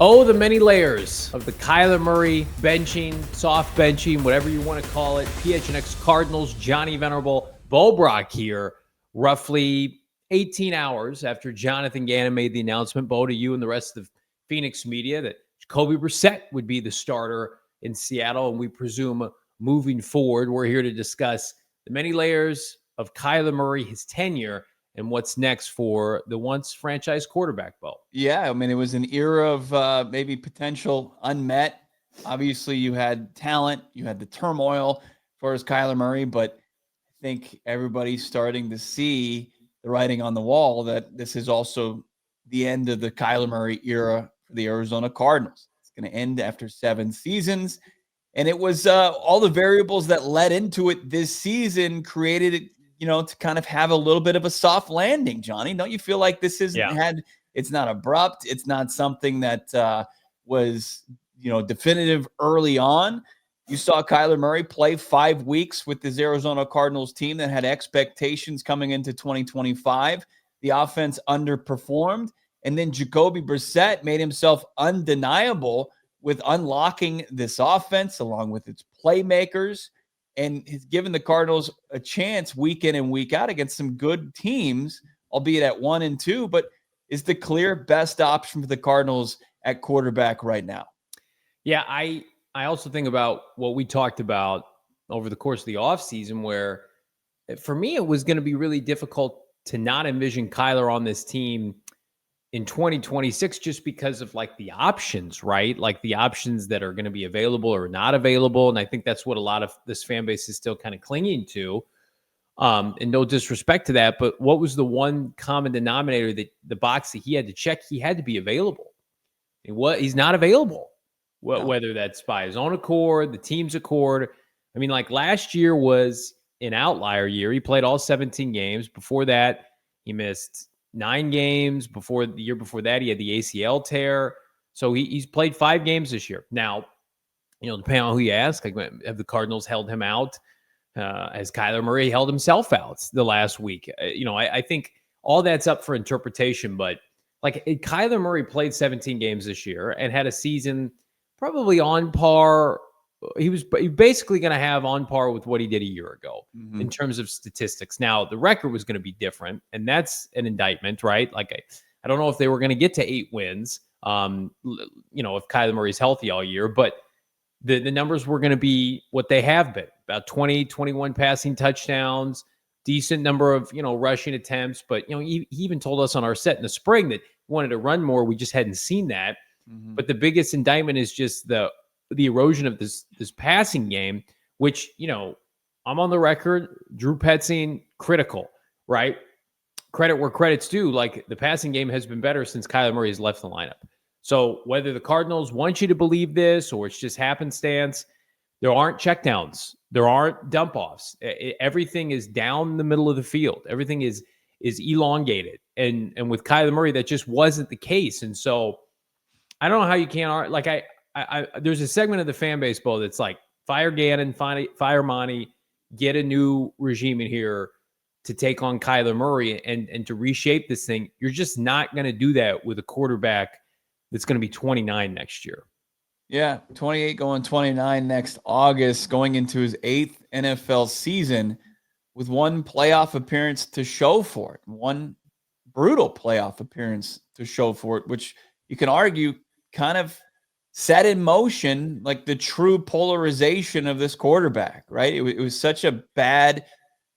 Oh, the many layers of the Kyler Murray benching, soft benching, whatever you want to call it. PHNX Cardinals, Johnny Venerable, Bo Brock here, roughly 18 hours after Jonathan Gannon made the announcement, Bo, to you and the rest of the Phoenix media, that Jacoby Brissett would be the starter in Seattle. And we presume moving forward, we're here to discuss the many layers of Kyler Murray, his tenure, and what's next for the once franchise quarterback, Bo. Yeah, I mean, it was an era of maybe potential unmet. Obviously, you had talent, you had the turmoil as far as Kyler Murray, but I think everybody's starting to see the writing on the wall that this is also the end of the Kyler Murray era for the Arizona Cardinals. It's going to end after 7 seasons. And it was all the variables that led into it this season created it, to kind of have a little bit of a soft landing, Johnny. Don't you feel like this it's not abrupt. It's not something that was, definitive early on. You saw Kyler Murray play 5 weeks with this Arizona Cardinals team that had expectations coming into 2025. The offense underperformed. And then Jacoby Brissett made himself undeniable with unlocking this offense along with its playmakers, and has given the Cardinals a chance week in and week out against some good teams, albeit at 1-2, but is the clear best option for the Cardinals at quarterback right now. Yeah, I also think about what we talked about over the course of the offseason, where for me it was going to be really difficult to not envision Kyler on this team in 2026 just because of like the options, right? Like the options that are going to be available or not available. And I think that's what a lot of this fan base is still kind of clinging to. And no disrespect to that, but what was the one common denominator, that the box that he had to check? He had to be available. He's not available, whether that's by his own accord, the team's accord. I mean, like last year was an outlier year. He played all 17 games. Before that, he missed 9 games. Before the year before that, he had the ACL tear. So he's played 5 games this year. Now, depending on who you ask, like, have the Cardinals held him out? As Kyler Murray held himself out the last week? I think all that's up for interpretation. But like Kyler Murray played 17 games this year and had a season probably on par. He was basically going to have on par with what he did a year ago in terms of statistics. Now, the record was going to be different, and that's an indictment, right? Like, I don't know if they were going to get to 8 wins, if Kyler Murray's healthy all year, but the numbers were going to be what they have been, about 20, 21 passing touchdowns, decent number of, rushing attempts. But, he even told us on our set in the spring that he wanted to run more. We just hadn't seen that. But the biggest indictment is just the erosion of this passing game, which, I'm on the record, Drew Petzing, critical, right? Credit where credit's due. Like, the passing game has been better since Kyler Murray has left the lineup. So whether the Cardinals want you to believe this or it's just happenstance, there aren't checkdowns. There aren't dump-offs. Everything is down the middle of the field. Everything is elongated. And with Kyler Murray, that just wasn't the case. And so I don't know how you can't, like, I there's a segment of the fan base, Bo, that's like, fire Gannon, fire Monty, get a new regime in here to take on Kyler Murray and to reshape this thing. You're just not going to do that with a quarterback that's going to be 29 next year. Yeah, 28 going 29 next August, going into his 8th NFL season with one playoff appearance to show for it, one brutal playoff appearance to show for it, which you can argue kind of set in motion like the true polarization of this quarterback, right? It was such a bad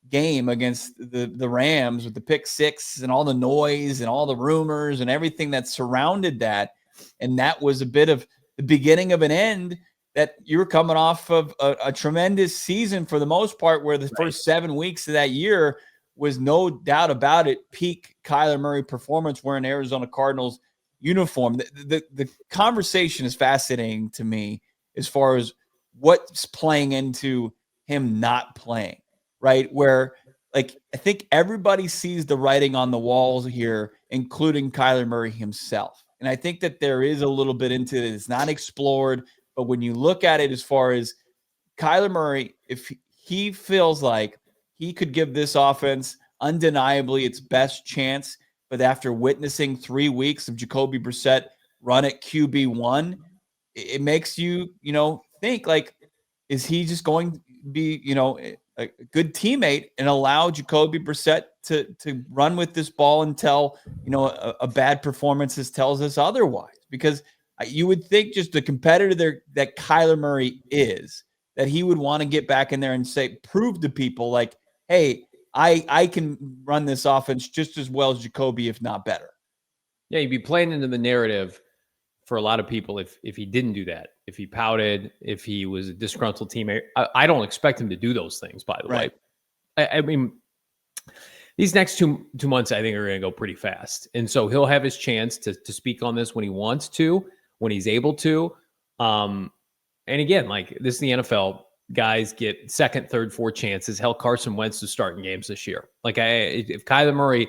game against the Rams with the pick 6 and all the noise and all the rumors and everything that surrounded that. And that was a bit of the beginning of an end, that you were coming off of a tremendous season for the most part, where the first 7 weeks of that year was, no doubt about it, peak Kyler Murray performance wearing Arizona Cardinals uniform. The conversation is fascinating to me as far as what's playing into him not playing, right? Where, like, I think everybody sees the writing on the walls here, including Kyler Murray himself. And I think that there is a little bit into it. It's not explored, but when you look at it as far as Kyler Murray, if he feels like he could give this offense undeniably its best chance, but after witnessing 3 weeks of Jacoby Brissett run at QB1, it makes you, think like, is he just going to be, a good teammate and allow Jacoby Brissett to run with this ball until, a bad performance tells us otherwise? Because you would think just the competitor that Kyler Murray is, that he would want to get back in there and prove to people like, hey, I can run this offense just as well as Jacoby, if not better. Yeah, you'd be playing into the narrative for a lot of people if he didn't do that, if he pouted, if he was a disgruntled teammate. I don't expect him to do those things, by the way. I mean, these next two months, I think, are going to go pretty fast. And so he'll have his chance to speak on this when he wants to, when he's able to. And again, like, this is the NFL. Guys get second, third, fourth chances. Hell, Carson Wentz is starting games this year. Like, if Kyler Murray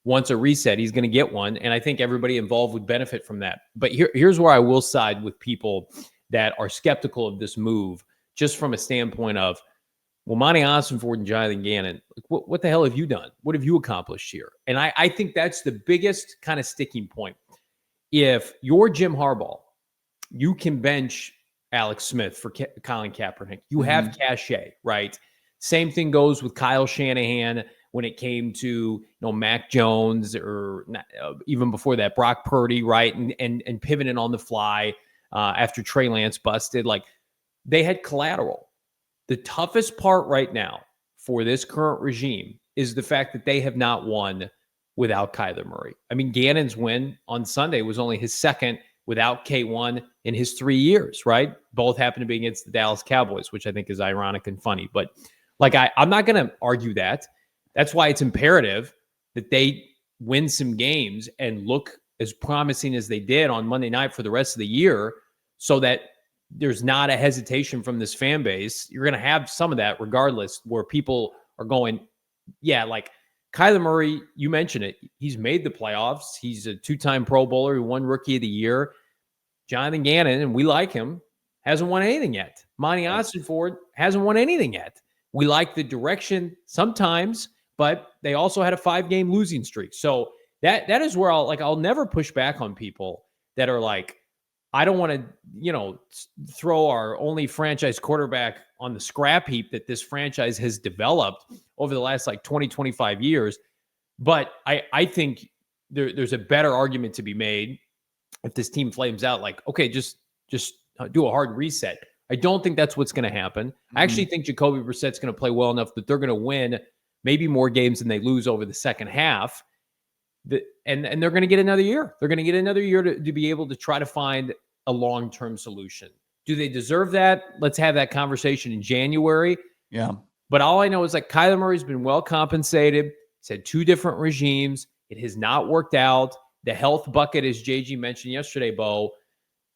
wants a reset, he's going to get one. And I think everybody involved would benefit from that. But here's where I will side with people that are skeptical of this move, just from a standpoint of, well, Monty Ossenford and Jonathan Gannon, what the hell have you done? What have you accomplished here? And I think that's the biggest kind of sticking point. If you're Jim Harbaugh, you can bench Alex Smith for Colin Kaepernick. You have cachet, right? Same thing goes with Kyle Shanahan when it came to Mac Jones, or even before that, Brock Purdy, right? And pivoting on the fly after Trey Lance busted. Like, they had collateral. The toughest part right now for this current regime is the fact that they have not won without Kyler Murray. I mean, Gannon's win on Sunday was only his second without K1 in his 3 years, right? Both happen to be against the Dallas Cowboys, which I think is ironic and funny. But like, I'm not going to argue that. That's why it's imperative that they win some games and look as promising as they did on Monday night for the rest of the year, so that there's not a hesitation from this fan base. You're going to have some of that regardless, where people are going, yeah, like Kyler Murray, you mentioned it. He's made the playoffs. He's a 2-time Pro Bowler who won Rookie of the Year. Jonathan Gannon, and we like him, hasn't won anything yet. Monty Ossenford hasn't won anything yet. We like the direction sometimes, but they also had a 5-game losing streak. So that is where I'll never push back on people that are like, I don't want to, throw our only franchise quarterback on the scrap heap that this franchise has developed over the last 20, 25 years. But I think there's a better argument to be made if this team flames out, like, okay, just do a hard reset. I don't think that's what's going to happen. I actually think Jacoby Brissett's going to play well enough that they're going to win maybe more games than they lose over the second half. And they're going to get another year. They're going to get another year to be able to try to find a long-term solution. Do they deserve that? Let's have that conversation in January. Yeah. But all I know is Kyler Murray's been well compensated. He's had 2 different regimes. It has not worked out. The health bucket, as JG mentioned yesterday, Bo,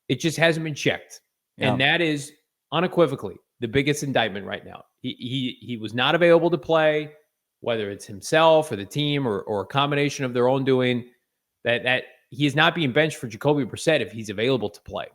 it just hasn't been checked. Yeah. And that is unequivocally the biggest indictment right now. He was not available to play, whether it's himself or the team or a combination of their own doing, that he is not being benched for Jacoby Brissett if he's available to play.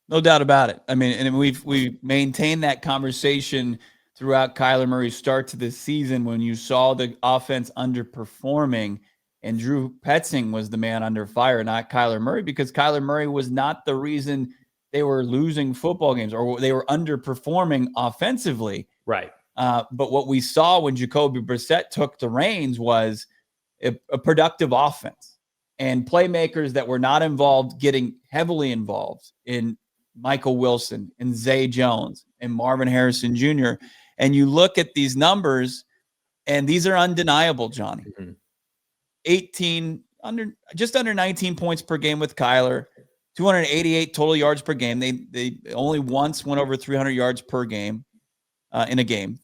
No doubt about it. I mean, and we've maintained that conversation throughout Kyler Murray's start to this season, when you saw the offense underperforming and Drew Petzing was the man under fire, not Kyler Murray, because Kyler Murray was not the reason they were losing football games or they were underperforming offensively. Right. But what we saw when Jacoby Brissett took the reins was a productive offense and playmakers that were not involved getting heavily involved in Michael Wilson and Zay Jones and Marvin Harrison Jr. And you look at these numbers, and these are undeniable, Johnny. Mm-hmm. Just under 19 points per game with Kyler, 288 total yards per game. They only once went over 300 yards per game in a game,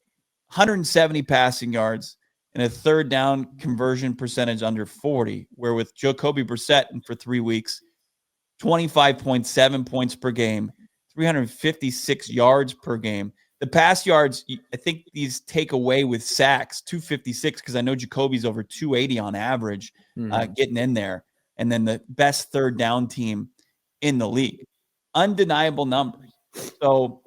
170 passing yards, and a third down conversion percentage under 40, where with Jacoby Brissett for 3 weeks, 25.7 points per game, 356 yards per game. The pass yards, I think these take away with sacks, 256, because I know Jacoby's over 280 on average, getting in there. And then the best third down team in the league. Undeniable numbers. So,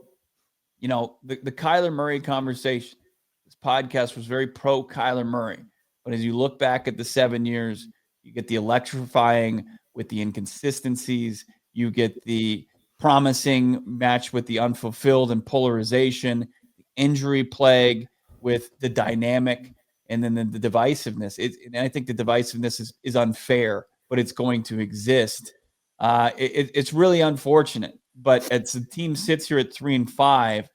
the Kyler Murray conversation, this podcast was very pro Kyler Murray. But as you look back at the 7 years, you get the electrifying with the inconsistencies You get the promising match with the unfulfilled and polarization, injury plague with the dynamic, and then the divisiveness. And I think the divisiveness is unfair, but it's going to exist. It's really unfortunate. But as the team sits here at 3-5,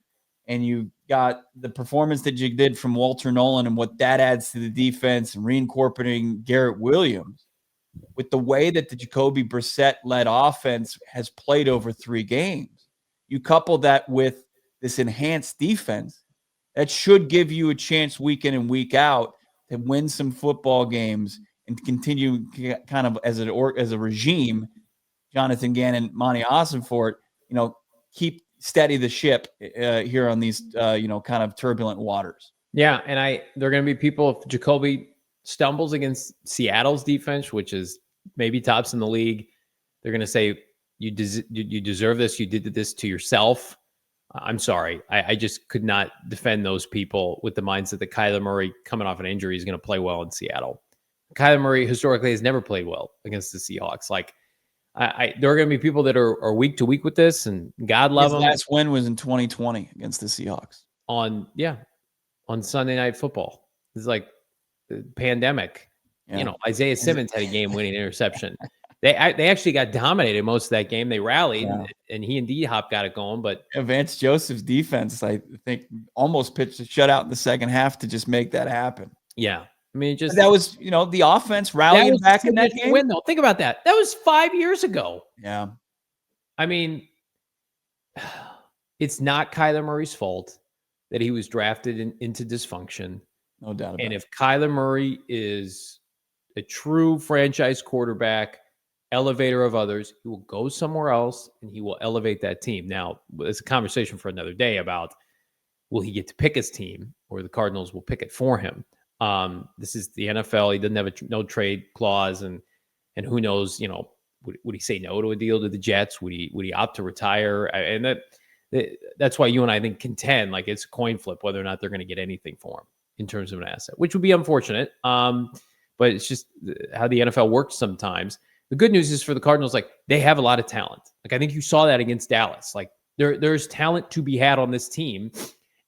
and you got the performance that you did from Walter Nolan and what that adds to the defense and reincorporating Garrett Williams, with the way that the Jacoby Brissett-led offense has played over 3 games, you couple that with this enhanced defense, that should give you a chance week in and week out to win some football games and continue kind of as a regime, Jonathan Gannon, Monty Ossenfort, keep steady the ship here on these, kind of turbulent waters. Yeah, and there are going to be people, if Jacoby stumbles against Seattle's defense, which is maybe tops in the league, they're going to say, you deserve this. You did this to yourself. I'm sorry. I just could not defend those people with the mindset that Kyler Murray, coming off an injury, is going to play well in Seattle. Kyler Murray historically has never played well against the Seahawks. Like, there are going to be people that are week to week with this, and God love them. His last win was in 2020 against the Seahawks on Sunday Night Football. It's like the pandemic. Yeah. Isaiah Simmons had a game-winning interception. They actually got dominated most of that game. They rallied, and he and D-Hop got it going. But Vance Joseph's defense, I think, almost pitched a shutout in the second half to just make that happen. Yeah. I mean, that was, the offense rallying back in that game. Win, though. Think about that. That was 5 years ago. Yeah. I mean, it's not Kyler Murray's fault that he was drafted into dysfunction. No doubt about it. And if Kyler Murray is a true franchise quarterback, elevator of others, he will go somewhere else and he will elevate that team. Now, it's a conversation for another day about, will he get to pick his team, or the Cardinals will pick it for him? This is the NFL. He doesn't have a no trade clause, and who knows, would he say no to a deal to the Jets? Would he opt to retire? And that's why you and I think contend, like, it's a coin flip whether or not they're going to get anything for him in terms of an asset, which would be unfortunate. But it's just how the NFL works sometimes. The good news is for the Cardinals, like, they have a lot of talent. Like, I think you saw that against Dallas. Like, there's talent to be had on this team,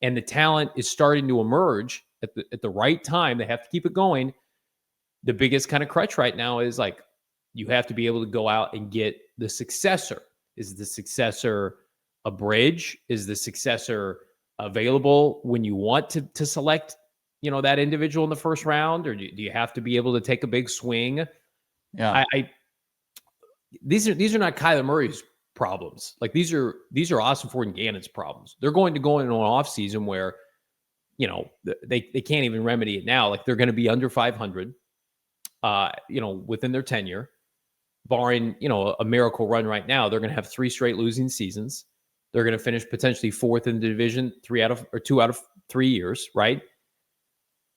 and the talent is starting to emerge at the right time. They have to keep it going. The biggest kind of crutch right now is, like, you have to be able to go out and get the successor. Is the successor a bridge? Is the successor available when you want to select, that individual in the first round, or do you have to be able to take a big swing? Yeah. These are not Kyler Murray's problems. Like, these are Ossenfort and Gannon's problems. They're going to go into an offseason where, they can't even remedy it now. Like, they're going to be under 500, within their tenure, barring, a miracle run right now. They're going to have 3 straight losing seasons. They're going to finish potentially 4th in the division 2 out of 3 years, right?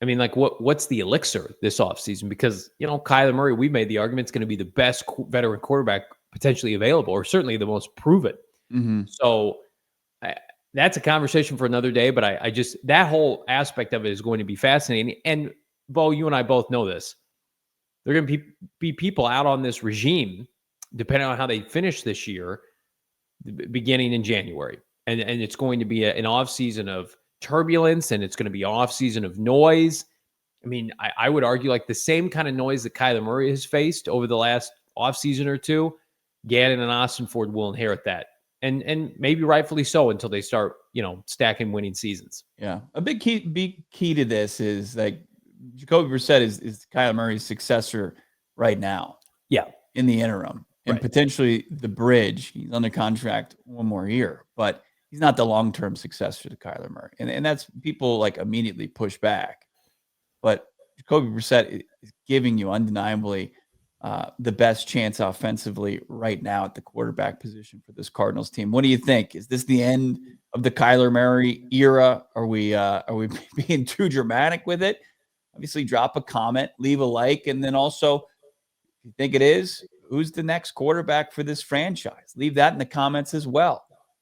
I mean, like, what's the elixir this offseason? Because, Kyler Murray, we made the argument, is going to be the best veteran quarterback potentially available, or certainly the most proven. Mm-hmm. So that's a conversation for another day. But I just, that whole aspect of it is going to be fascinating. And Bo, you and I both know this. There are going to be people out on this regime, depending on how they finish this year, beginning in January. And it's going to be an offseason of turbulence, and it's going to be an offseason of noise. I mean, I would argue, like, the same kind of noise that Kyler Murray has faced over the last offseason or two, Gannon and Ossenfort will inherit that. And maybe rightfully so, until they start, stacking winning seasons. Yeah. A big key to this is, like, Jacoby Brissett is Kyler Murray's successor right now. Yeah. In the interim. And potentially the bridge. He's under contract 1 more year, but he's not the long-term successor to Kyler Murray. And that's, people, like, immediately push back. But Jacoby Brissett is giving you undeniably the best chance offensively right now at the quarterback position for this Cardinals team. What do you think? Is this the end of the Kyler Murray era? Are we being too dramatic with it? Obviously, drop a comment, leave a like, and then also, if you think it is, who's the next quarterback for this franchise? Leave that in the comments as well.